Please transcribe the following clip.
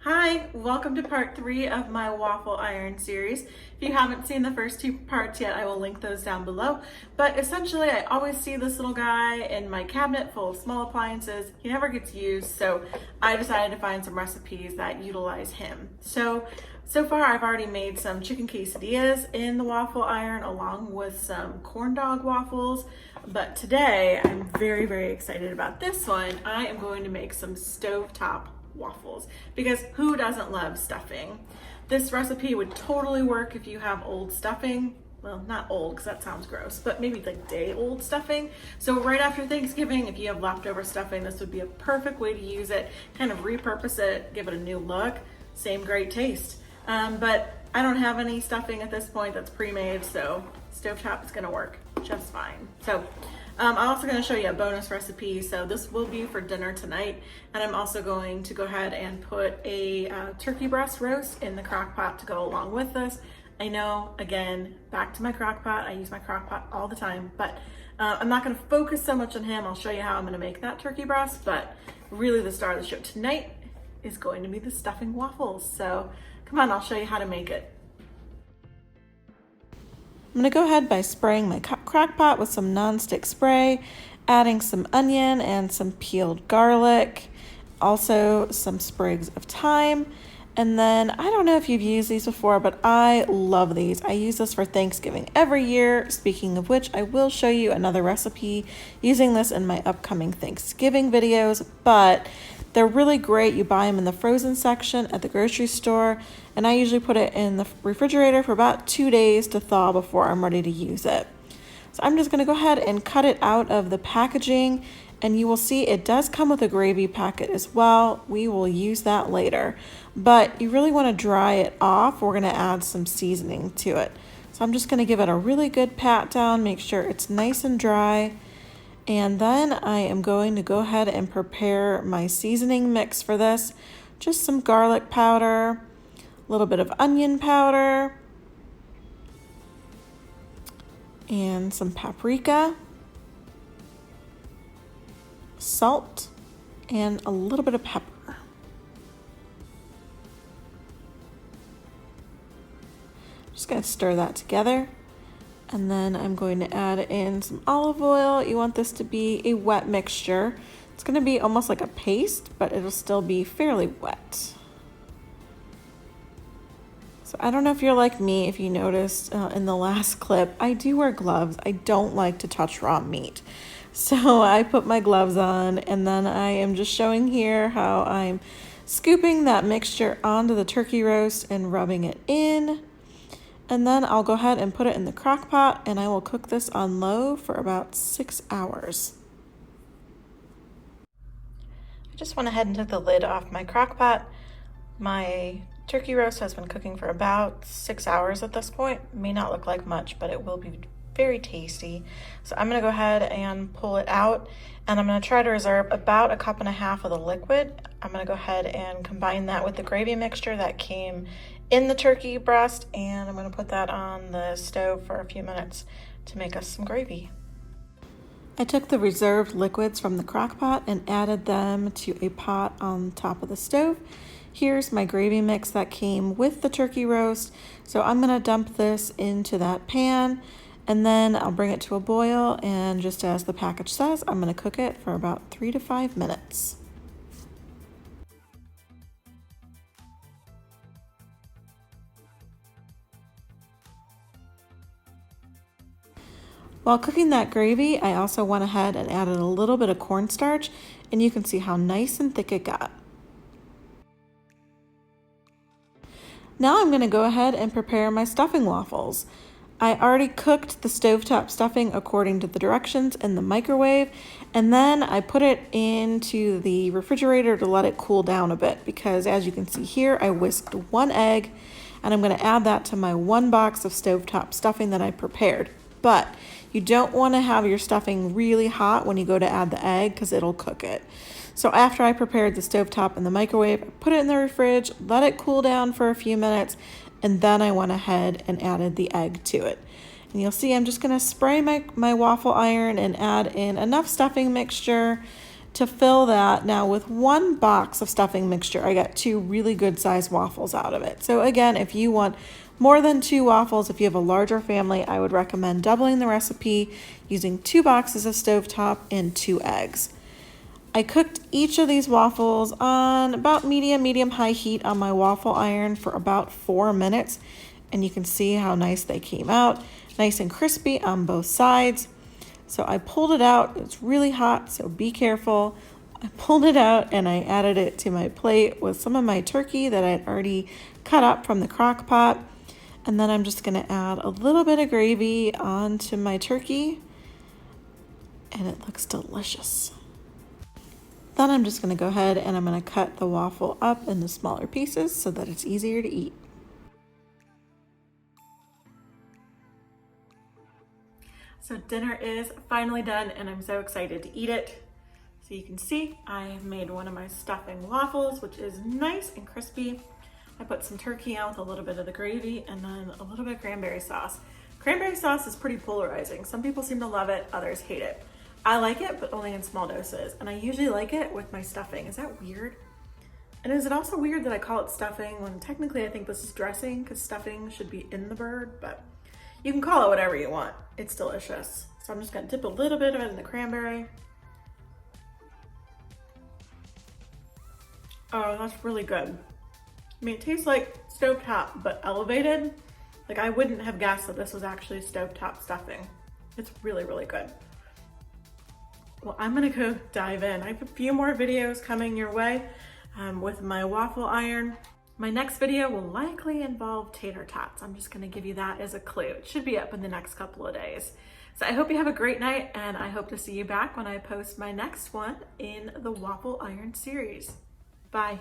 Hi, welcome to part 3 of my Waffle Iron series. If you haven't seen the first 2 parts yet, I will link those down below. But essentially, I always see this little guy in my cabinet full of small appliances. He never gets used, so I decided to find some recipes that utilize him. So far I've already made some chicken quesadillas in the Waffle Iron along with some corn dog waffles. But today, I'm very, very excited about this one. I am going to make some stovetop waffles because who doesn't love stuffing? This recipe would totally work if you have old stuffing. Well, not old because that sounds gross, but maybe like day old stuffing. So right after Thanksgiving, if you have leftover stuffing, this would be a perfect way to use it, kind of repurpose it, give it a new look, same great taste. But I don't have any stuffing at this point that's pre-made, so stovetop is gonna work just fine. So I'm also going to show you a bonus recipe. So this will be for dinner tonight. And I'm also going to go ahead and put a turkey breast roast in the crock pot to go along with this. I know, again, back to my crock pot. I use my crock pot all the time, but I'm not going to focus so much on him. I'll show you how I'm going to make that turkey breast, but really the star of the show tonight is going to be the stuffing waffles. So come on, I'll show you how to make it. I'm going to go ahead by spraying my crock pot with some nonstick spray, adding some onion and some peeled garlic, also some sprigs of thyme, and then I don't know if you've used these before, but I love these. I use this for Thanksgiving every year. Speaking of which, I will show you another recipe using this in my upcoming Thanksgiving videos, but they're really great. You buy them in the frozen section at the grocery store, and I usually put it in the refrigerator for about 2 days to thaw before I'm ready to use it. So I'm just going to go ahead and cut it out of the packaging, and you will see it does come with a gravy packet as well. We will use that later, but you really want to dry it off. We're going to add some seasoning to it. So I'm just going to give it a really good pat down, make sure it's nice and dry. And then I am going to go ahead and prepare my seasoning mix for this. Just some garlic powder, a little bit of onion powder, and some paprika, salt, and a little bit of pepper. Just going to stir that together. And then I'm going to add in some olive oil. You want this to be a wet mixture. It's going to be almost like a paste, but it'll still be fairly wet. So I don't know if you're like me, if you noticed in the last clip, I do wear gloves. I don't like to touch raw meat. So I put my gloves on, and then I am just showing here how I'm scooping that mixture onto the turkey roast and rubbing it in. And then I'll go ahead and put it in the crock pot, and I will cook this on low for about 6 hours. I just went ahead and took the lid off my crock pot. My turkey roast has been cooking for about 6 hours at this point. It may not look like much, but it will be very tasty. So I'm gonna go ahead and pull it out, and I'm gonna try to reserve about 1.5 cups of the liquid. I'm gonna go ahead and combine that with the gravy mixture that came in the turkey breast, and I'm going to put that on the stove for a few minutes to make us some gravy. I took the reserved liquids from the crock pot and added them to a pot on top of the stove. Here's my gravy mix that came with the turkey roast. So I'm going to dump this into that pan, and then I'll bring it to a boil, and just as the package says, I'm going to cook it for about 3 to 5 minutes. While cooking that gravy, I also went ahead and added a little bit of cornstarch, and you can see how nice and thick it got. Now I'm going to go ahead and prepare my stuffing waffles. I already cooked the stovetop stuffing according to the directions in the microwave, and then I put it into the refrigerator to let it cool down a bit, because as you can see here, I whisked 1 egg, and I'm going to add that to my 1 box of stovetop stuffing that I prepared. But you don't want to have your stuffing really hot when you go to add the egg, because it'll cook it. So after I prepared the stovetop in the microwave, I put it in the fridge, let it cool down for a few minutes, and then I went ahead and added the egg to it. And you'll see I'm just going to spray my waffle iron and add in enough stuffing mixture to fill that. Now with 1 box of stuffing mixture, I got 2 really good sized waffles out of it. So again, if you want more than 2 waffles, if you have a larger family, I would recommend doubling the recipe using 2 boxes of stovetop and 2 eggs. I cooked each of these waffles on about medium high heat on my waffle iron for about 4 minutes. And you can see how nice they came out, nice and crispy on both sides. So I pulled it out. It's really hot, so be careful. I pulled it out and I added it to my plate with some of my turkey that I'd already cut up from the crock pot. And then I'm just gonna add a little bit of gravy onto my turkey, and it looks delicious. Then I'm just gonna go ahead and I'm gonna cut the waffle up into smaller pieces so that it's easier to eat. So dinner is finally done and I'm so excited to eat it. So you can see I have made one of my stuffing waffles, which is nice and crispy. I put some turkey on with a little bit of the gravy and then a little bit of cranberry sauce. Cranberry sauce is pretty polarizing. Some people seem to love it, others hate it. I like it, but only in small doses. And I usually like it with my stuffing. Is that weird? And is it also weird that I call it stuffing when technically I think this is dressing because stuffing should be in the bird, but you can call it whatever you want. It's delicious. So I'm just gonna dip a little bit of it in the cranberry. Oh, that's really good. I mean, it tastes like stovetop, but elevated. Like I wouldn't have guessed that this was actually stovetop stuffing. It's really, really good. Well, I'm gonna go dive in. I have a few more videos coming your way with my waffle iron. My next video will likely involve tater tots. I'm just gonna give you that as a clue. It should be up in the next couple of days. So I hope you have a great night and I hope to see you back when I post my next one in the Waffle Iron series. Bye.